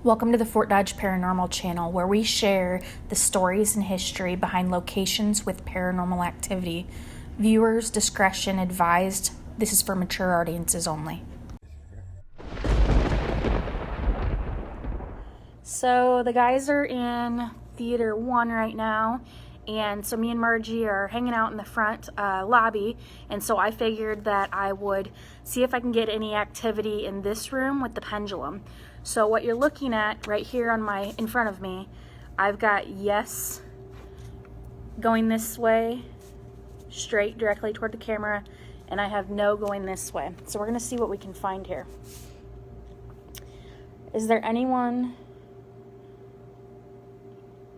Welcome to the Fort Dodge Paranormal channel, where we share the stories and history behind locations with paranormal activity. Viewers' discretion advised. This is for mature audiences only. So the guys are in Theater 1 right now, and so me and Margie are hanging out in the front lobby, and so I figured that I would see if I can get any activity in this room with the pendulum. So what you're looking at right here in front of me, I've got yes going this way, straight directly toward the camera, and I have no going this way. So we're gonna see what we can find here. Is there anyone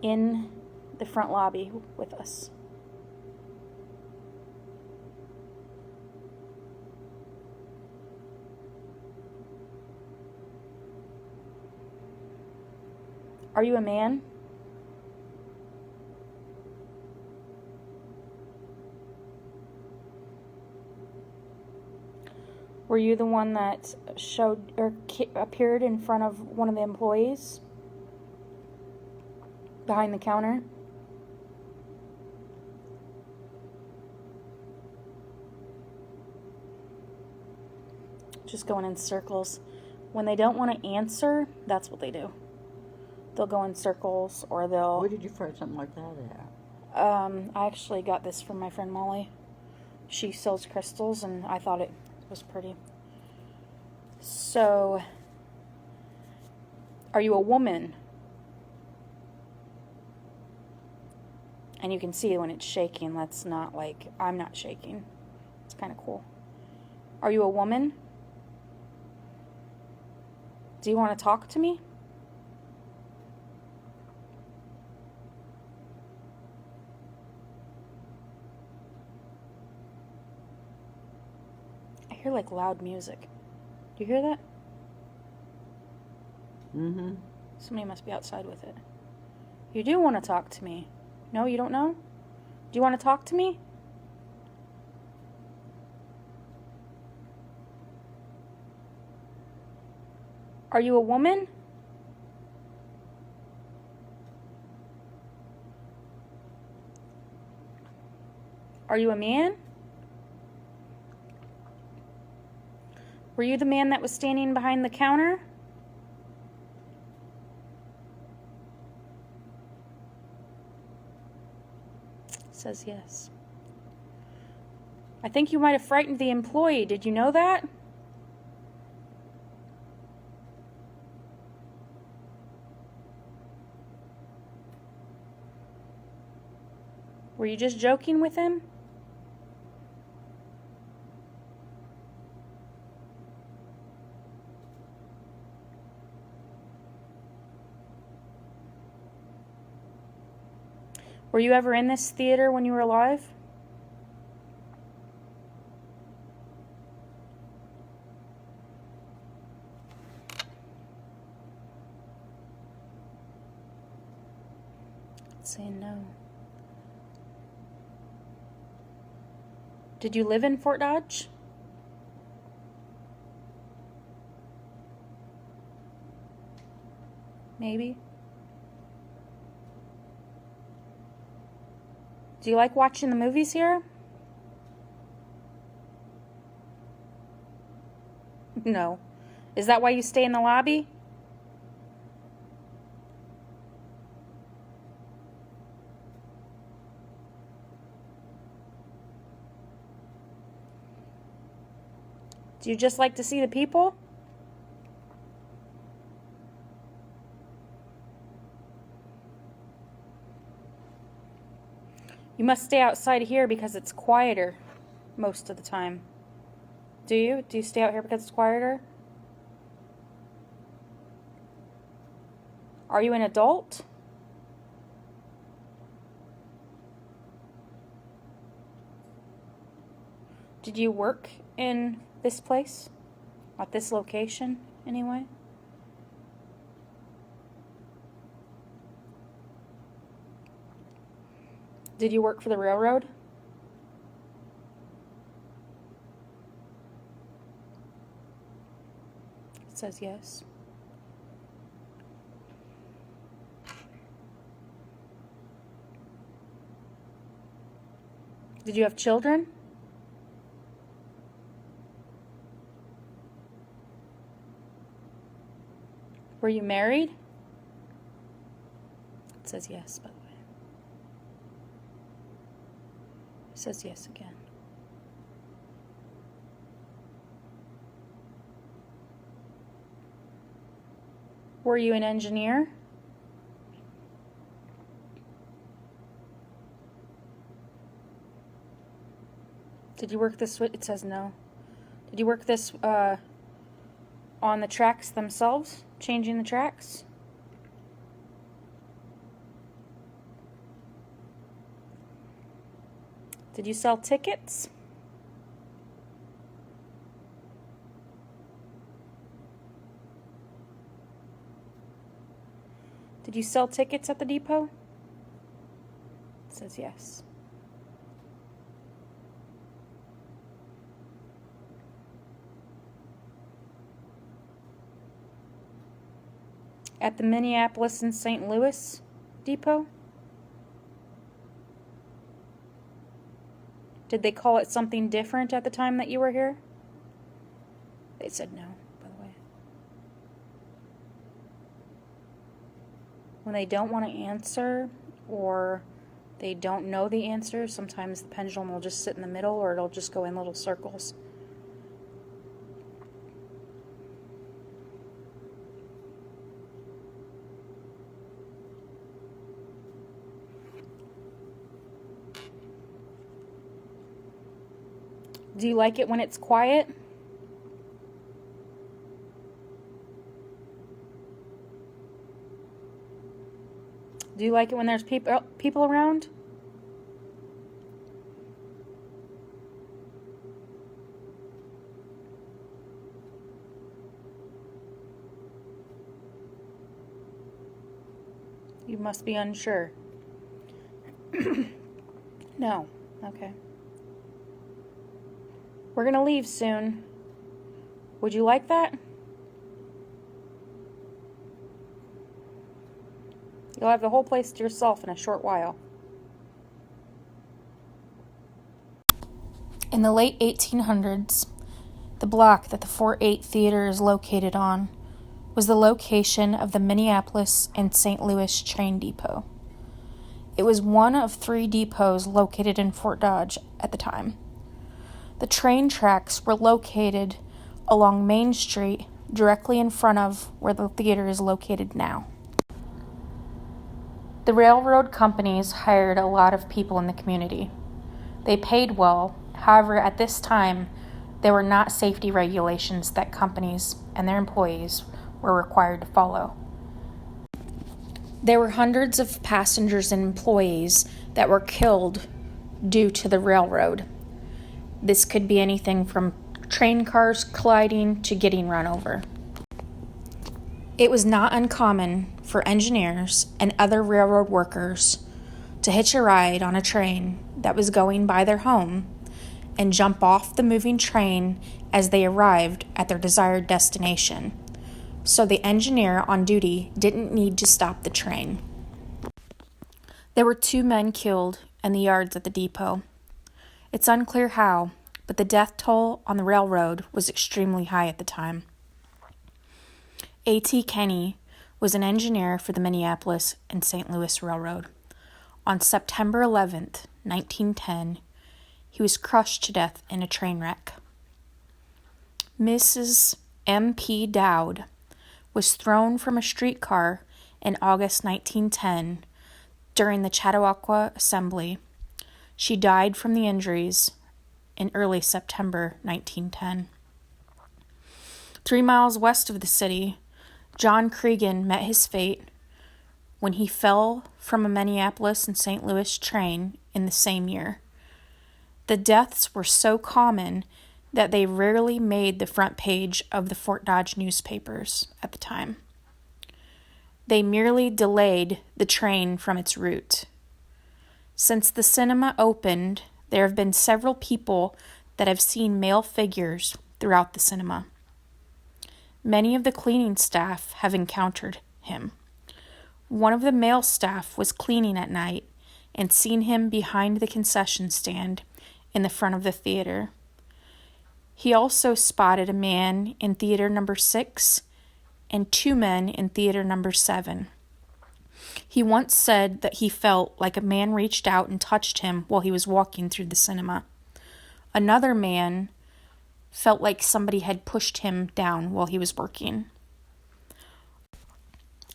in the front lobby with us? Are you a man? Were you the one that showed or appeared in front of one of the employees behind the counter? Just going in circles. When they don't want to answer, that's what they do. They'll go in circles, or they'll... Where did you find something like that at? I actually got this from my friend Molly. She sells crystals, and I thought it was pretty. So, are you a woman? And you can see when it's shaking, that's not like, I'm not shaking. It's kind of cool. Are you a woman? Do you want to talk to me? I hear like loud music. Do you hear that? Mm-hmm. Somebody must be outside with it. You do want to talk to me. No, you don't know? Do you want to talk to me? Are you a woman? Are you a man? Were you the man that was standing behind the counter? It says yes. I think you might have frightened the employee. Did you know that? Were you just joking with him? Were you ever in this theater when you were alive? It's saying no. Did you live in Fort Dodge? Maybe. Do you like watching the movies here? No. Is that why you stay in the lobby? Do you just like to see the people? You must stay outside here because it's quieter most of the time. Do you? Do you stay out here because it's quieter? Are you an adult? Did you work in this place? At this location, anyway? Did you work for the railroad? It says yes. Did you have children? Were you married? It says yes, by the way. It says yes again. Were you an engineer? Did you work this? It says no. Did you work this on the tracks themselves? Changing the tracks? Did you sell tickets? Did you sell tickets at the depot? It says yes. At the Minneapolis and St. Louis depot? Did they call it something different at the time that you were here? They said no, by the way. When they don't want to answer or they don't know the answer, sometimes the pendulum will just sit in the middle or it'll just go in little circles. Do you like it when it's quiet? Do you like it when there's people around? You must be unsure. No. Okay. We're going to leave soon. Would you like that? You'll have the whole place to yourself in a short while. In the late 1800s, the block that the Fort 8 Theater is located on was the location of the Minneapolis and St. Louis train depot. It was one of 3 depots located in Fort Dodge at the time. The train tracks were located along Main Street, directly in front of where the theater is located now. The railroad companies hired a lot of people in the community. They paid well. However, at this time, there were not safety regulations that companies and their employees were required to follow. There were hundreds of passengers and employees that were killed due to the railroad. This could be anything from train cars colliding to getting run over. It was not uncommon for engineers and other railroad workers to hitch a ride on a train that was going by their home and jump off the moving train as they arrived at their desired destination, so the engineer on duty didn't need to stop the train. There were 2 men killed in the yards at the depot. It's unclear how, but the death toll on the railroad was extremely high at the time. A.T. Kenny was an engineer for the Minneapolis and St. Louis Railroad. On September 11th, 1910, he was crushed to death in a train wreck. Mrs. M.P. Dowd was thrown from a streetcar in August 1910 during the Chautauqua Assembly. She died from the injuries in early September 1910. 3 miles west of the city, John Cregan met his fate when he fell from a Minneapolis and St. Louis train in the same year. The deaths were so common that they rarely made the front page of the Fort Dodge newspapers at the time. They merely delayed the train from its route. Since the cinema opened, there have been several people that have seen male figures throughout the cinema. Many of the cleaning staff have encountered him. One of the male staff was cleaning at night and seen him behind the concession stand in the front of the theater. He also spotted a man in theater number 6 and 2 men in theater number 7. He once said that he felt like a man reached out and touched him while he was walking through the cinema. Another man felt like somebody had pushed him down while he was working.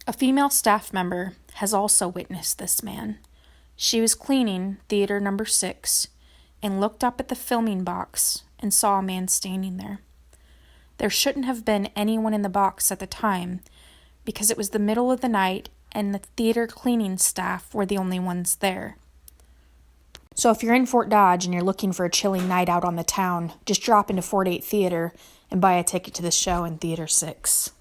A female staff member has also witnessed this man. She was cleaning theater number 6 and looked up at the filming box and saw a man standing there. There shouldn't have been anyone in the box at the time because it was the middle of the night and the theater cleaning staff were the only ones there. So if you're in Fort Dodge and you're looking for a chilling night out on the town, just drop into Fort 8 Theater and buy a ticket to the show in Theater 6.